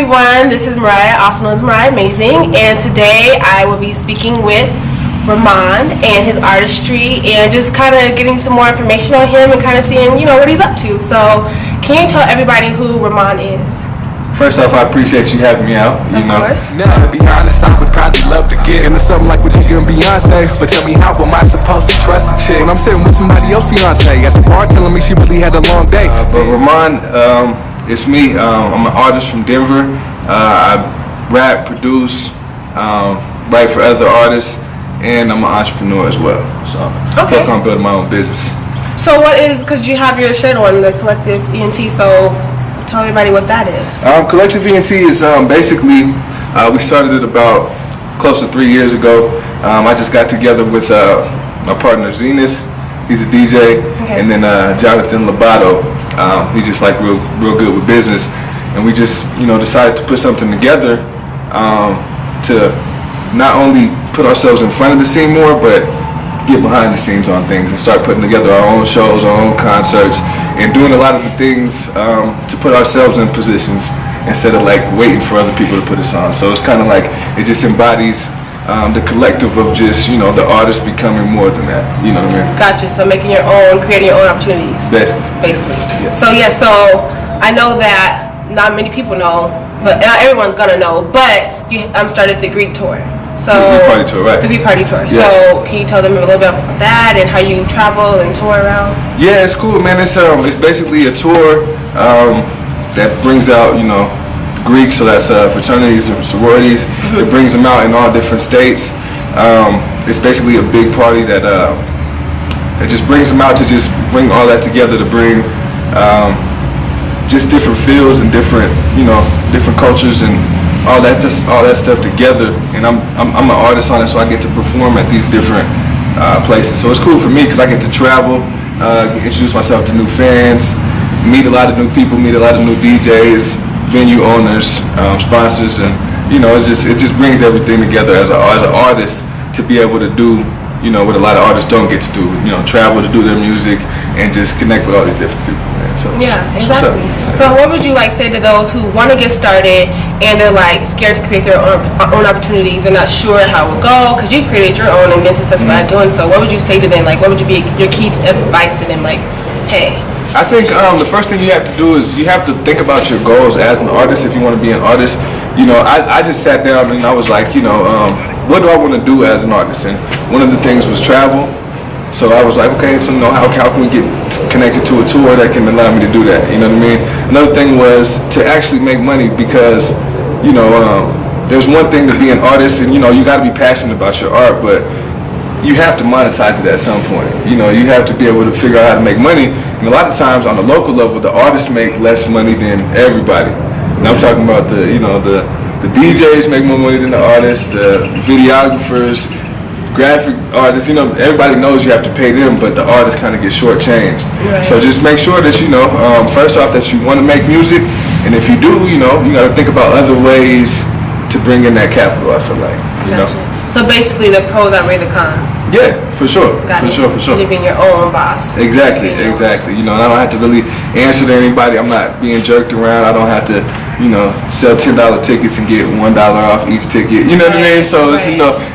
everyone, this is Mariah, also known as Mariah Amazing, and today I will be speaking with Ramond and his artistry and just kind of getting some more information on him and kind of seeing, what he's up to. So, can you tell everybody who Ramond is? First off, I appreciate you having me out. Of course. Now, to be honest, I would probably love to get into something like what you do and Beyonce. But tell me, how am I supposed to trust a chick when I'm sitting with somebody else's fiance at the bar telling me she really had a long day? But Ramond, it's me. I'm an artist from Denver. I rap, produce, write for other artists, and I'm an entrepreneur as well. So I feel like I'm building my own business. So what is, because you have your shirt on, the Collective ENT, so tell everybody what that is. Collective ENT is basically, we started it about close to 3 years ago. I just got together with my partner Zenas, he's a DJ, and then Jonathan Lobato, he's just like real good with business. And we just, decided to put something together to not only put ourselves in front of the scene more, but get behind the scenes on things and start putting together our own shows, our own concerts, and doing a lot of the things to put ourselves in positions instead of like waiting for other people to put us on. So it's kind of like it just embodies the collective of just the artist becoming more than that. You know what I mean? Gotcha. So making your own, creating your own opportunities. Basically. Yes. So so I know that not many people know, but not everyone's gonna know. But you started the Greek tour. So the Greek Party Tour, right? The Greek Party Tour. Yeah. So can you tell them a little bit about that and how you travel and tour around? Yeah, it's cool, man. It's basically a tour that brings out Greeks, so that's fraternities and sororities. It brings them out in all different states. It's basically a big party that it just brings them out to just bring all that together, to bring just different fields and different different cultures and all that stuff together. And I'm an artist on it, so I get to perform at these different places. So it's cool for me because I get to travel, introduce myself to new fans, meet a lot of new people, meet a lot of new DJs, venue owners, sponsors, and it just brings everything together as an artist to be able to do what a lot of artists don't get to do. Travel to do their music and just connect with all these different people. So, yeah, exactly. So what would you say to those who want to get started and they're scared to create their own opportunities and not sure how it will go, because you created your own and been successful at doing so? What would you say to them? What would be your key advice to them? Hey. I think the first thing you have to do is you have to think about your goals as an artist. If you want to be an artist, I just sat down and I was like, what do I want to do as an artist? And one of the things was travel. So I was like, okay, so how can we get connected to a tour that can allow me to do that? You know what I mean? Another thing was to actually make money, because there's one thing to be an artist, and you got to be passionate about your art, but you have to monetize it at some point. You have to be able to figure out how to make money. And a lot of times on the local level, the artists make less money than everybody. And I'm talking about the DJs make more money than the artists, the videographers, graphic artists. Everybody knows you have to pay them, but the artists kind of get shortchanged. Right. So just make sure that first off, that you want to make music, and if you do, you got to think about other ways to bring in that capital. I feel like, Gotcha. So basically, the pros outweigh the cons. Yeah, for sure. For sure. You're being your own boss. Exactly. I don't have to really answer to anybody. I'm not being jerked around. I don't have to, sell $10 tickets and get $1 off each ticket. You know what I mean? So it's,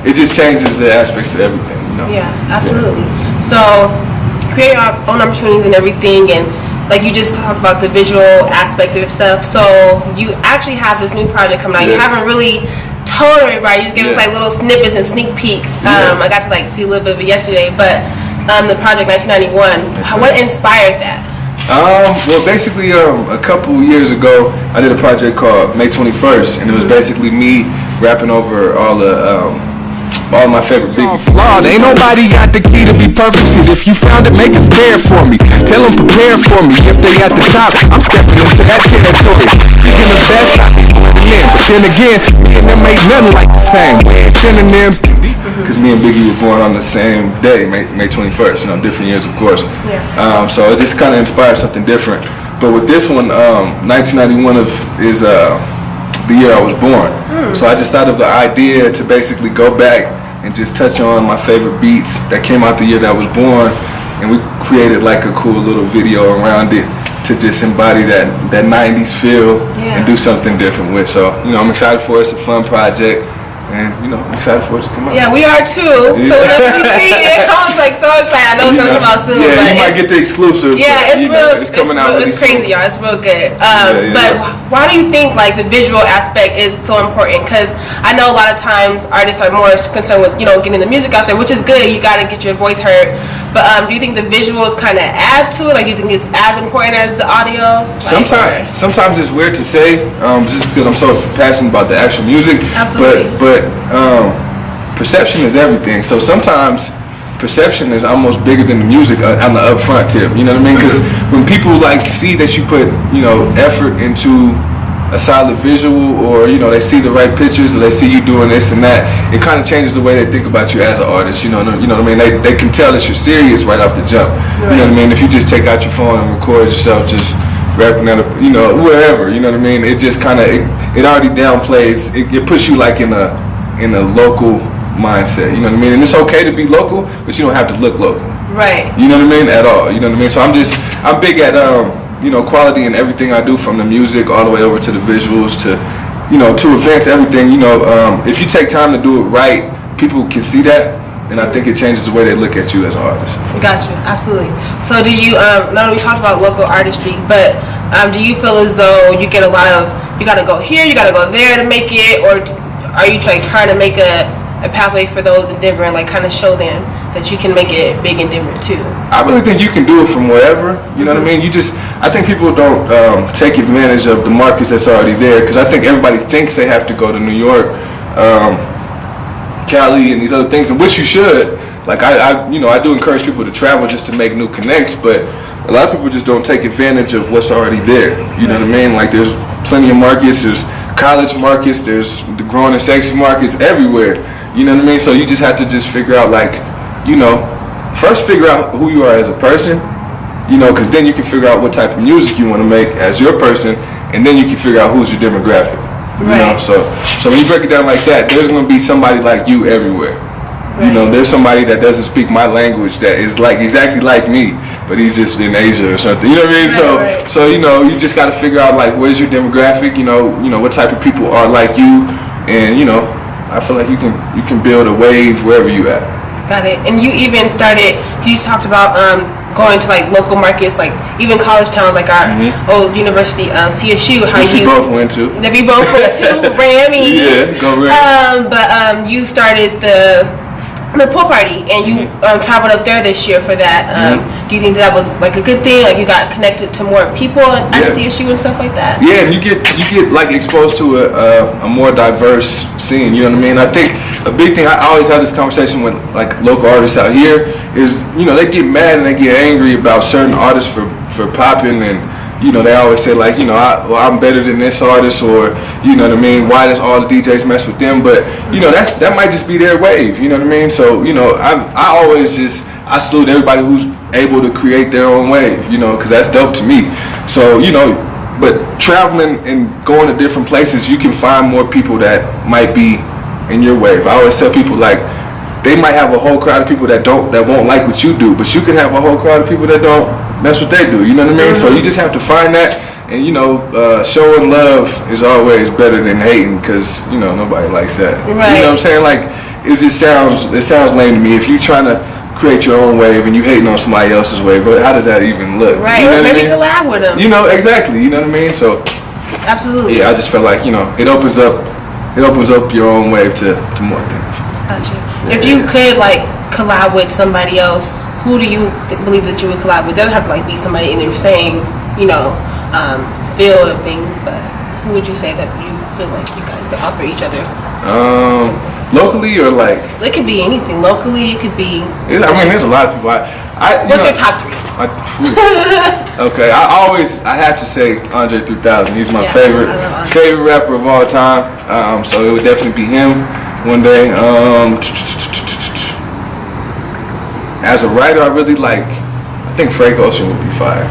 it just changes the aspects of everything. Yeah, absolutely. Yeah. So create your own opportunities and everything, and you just talked about the visual aspect of stuff. So you actually have this new project coming out. You haven't really told everybody. You just gave us little snippets and sneak peeks. I got to see a little bit of it yesterday, but the project 1991. What inspired that? Well, basically, a couple years ago, I did a project called May 21st, and it was basically me rapping over all my favorite biggies. Flawed. Ain't nobody got the key to be perfect. Shit, if you found it, make it fair for me. Tell them prepare for me. If they at the top, I'm stepping into that territory. Speaking of best, I be more than them. But then again, me and them ain't nothing like the same. We're synonyms. Because me and Biggie were born on the same day, May 21st. Different years, of course. Yeah. So it just kind of inspired something different. But with this one, 1991 is the year I was born. So I just thought of the idea to basically go back and just touch on my favorite beats that came out the year that I was born, and we created a cool little video around it to to just embody that 90s feel and do something different with. So, you know, I'm excited for it. It's a fun project. And, you know, I'm excited for it to come out. Yeah, we are too. Yeah. So whenever we see it, I was like so excited. I know it's going to come out soon. Yeah, but you might get the exclusive. Yeah, but, it's real. It's coming out really It's crazy, soon. y'all. It's real good. Yeah. But why do you think like the visual aspect is so important? Because I know a lot of times artists are more concerned with, you know, getting the music out there, which is good. You got to get your voice heard. But do you think the visuals kind of add to it? Like, do you think it's as important as the audio? Sometimes it's weird to say, just because I'm so passionate about the actual music. Absolutely. But perception is everything. So sometimes perception is almost bigger than the music on the upfront tip. You know what I mean? Because when people like see that you put, you know, effort into a solid visual, or, you know, they see the right pictures, or they see you doing this and that, it kind of changes the way they think about you as an artist. You know what I mean? They can tell that you're serious right off the jump. Right. You know what I mean? If you just take out your phone and record yourself just rapping at a, you know, wherever, you know what I mean? It just kind of, it already downplays, it puts you like in a local mindset. You know what I mean? And it's okay to be local, but you don't have to look local. Right. You know what I mean? At all. You know what I mean? So I'm big at, you know, quality in everything I do, from the music all the way over to the visuals to, you know, to events, everything. You know, if you take time to do it right, people can see that, and I think it changes the way they look at you as an artist. Gotcha, absolutely. So do you, now we talked about local artistry, but do you feel as though you get a lot of, you gotta go here, you gotta go there to make it, or are you like trying to make a pathway for those in Denver and like kind of show them that you can make it big in Denver too? I really think you can do it from wherever. You know what I mean? I think people don't take advantage of the markets that's already there, because I think everybody thinks they have to go to New York, Cali, and these other things, and which you should. Like I do encourage people to travel just to make new connects, but a lot of people just don't take advantage of what's already there. You know what I mean? Like there's plenty of markets, there's college markets, there's the growing and sexy markets everywhere. You know what I mean? So you just have to just figure out, like, you know, first figure out who you are as a person, you know, because then you can figure out what type of music you want to make as your person, and then you can figure out who's your demographic. You know, so when you break it down like that, there's going to be somebody like you everywhere. Right. You know, there's somebody that doesn't speak my language that is like exactly like me, but he's just in Asia or something. You know what I mean? So you know, you just got to figure out like where's your demographic. You know what type of people are like you, and you know, I feel like you can build a wave wherever you at. Got it. And you even started. You just talked about going to like local markets, like even college towns, like our old university, CSU. How we both went to. That we both went to Ramond. Yeah, go Ramond. But you started the pool party, and you traveled up there this year for that. Do you think that was like a good thing? Like you got connected to more people at CSU and stuff like that? Yeah, and you get like exposed to a more diverse scene. You know what I mean? I think a big thing, I always have this conversation with like local artists out here, is, you know, they get mad and they get angry about certain artists for popping, and you know, they always say like, you know, I'm better than this artist, or you know what I mean, why does all the DJs mess with them? But you know, that might just be their wave. You know what I mean? So you know, I salute everybody who's able to create their own wave. You know, because that's dope to me. So you know, but traveling and going to different places, you can find more people that might be in your wave. I always tell people like, they might have a whole crowd of people that won't like what you do, but you can have a whole crowd of people that don't. That's what they do. You know what I mean? So you just have to find that, and you know, showing love is always better than hating, because you know nobody likes that. Right. You know what I'm saying? Like it sounds lame to me if you're trying to create your own wave and you hating on somebody else's wave. But how does that even look? Right. You know Maybe collab with them. You know, exactly. You know what I mean? So absolutely. Yeah, I just felt like, you know, it opens up your own wave to more things. Gotcha. If you could like collab with somebody else, who do you believe that you would collab with? It doesn't have to like be somebody in your same, you know, field of things, but who would you say that you feel like you guys could offer each other? Locally or like? It could be anything. Locally, it could be. I mean, there's a lot of people. What's your top three? Okay, I have to say Andre 3000. He's my favorite rapper of all time. So it would definitely be him one day. As a writer, I really like, I think Frank Ocean would be fire.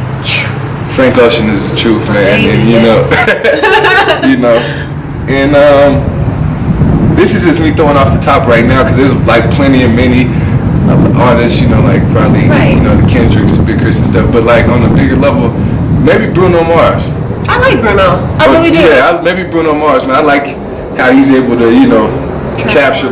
Frank Ocean is the truth, man, and you know, you know, and this is just me throwing off the top right now, because there's like plenty of many artists, you know, like probably you know the Kendricks, the Big Chris and stuff, but like on a bigger level, Maybe Bruno Mars. I like Bruno. I really do. Yeah, maybe Bruno Mars, man. I like how he's able to, capture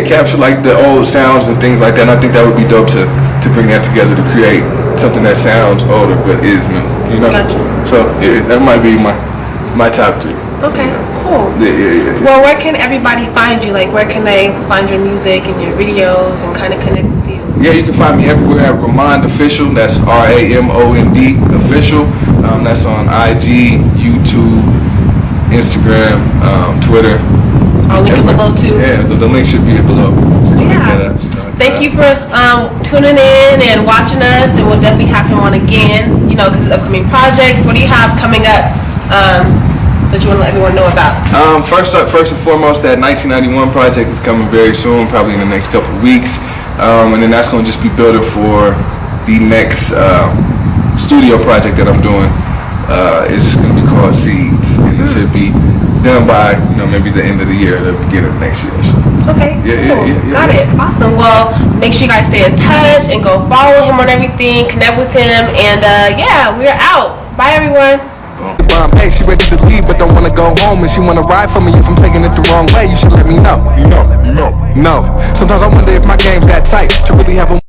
capture like the old sounds and things like that. And I think that would be dope to bring that together to create something that sounds older but is new. Gotcha. So that might be my top 3. Okay, cool. Yeah. Well, where can everybody find you? Like, where can they find your music and your videos and kind of connect with you? Yeah, you can find me everywhere at Ramond Official. That's Ramond Official. That's on IG, YouTube, Instagram, Twitter. I'll link it below too. Yeah, the link should be below. Yeah. Thank you for tuning in and watching us, and we'll definitely have him on again. Because of upcoming projects. What do you have coming up that you want to let everyone know about? First and foremost, that 1991 project is coming very soon, probably in the next couple of weeks. And then that's going to just be building for the next studio project that I'm doing. It's going to be called Seeds, and it should be done by maybe the end of the year, the beginning of next year. Okay, Yeah, cool. Got it. Awesome. Well, make sure you guys stay in touch and go follow him on everything, connect with him, and we're out. Bye, everyone. Hey, she ready to leave but don't wanna go home, and she wanna ride for me. If I'm taking it the wrong way, you should let me know. You know. Sometimes I wonder if my game's that tight to really have a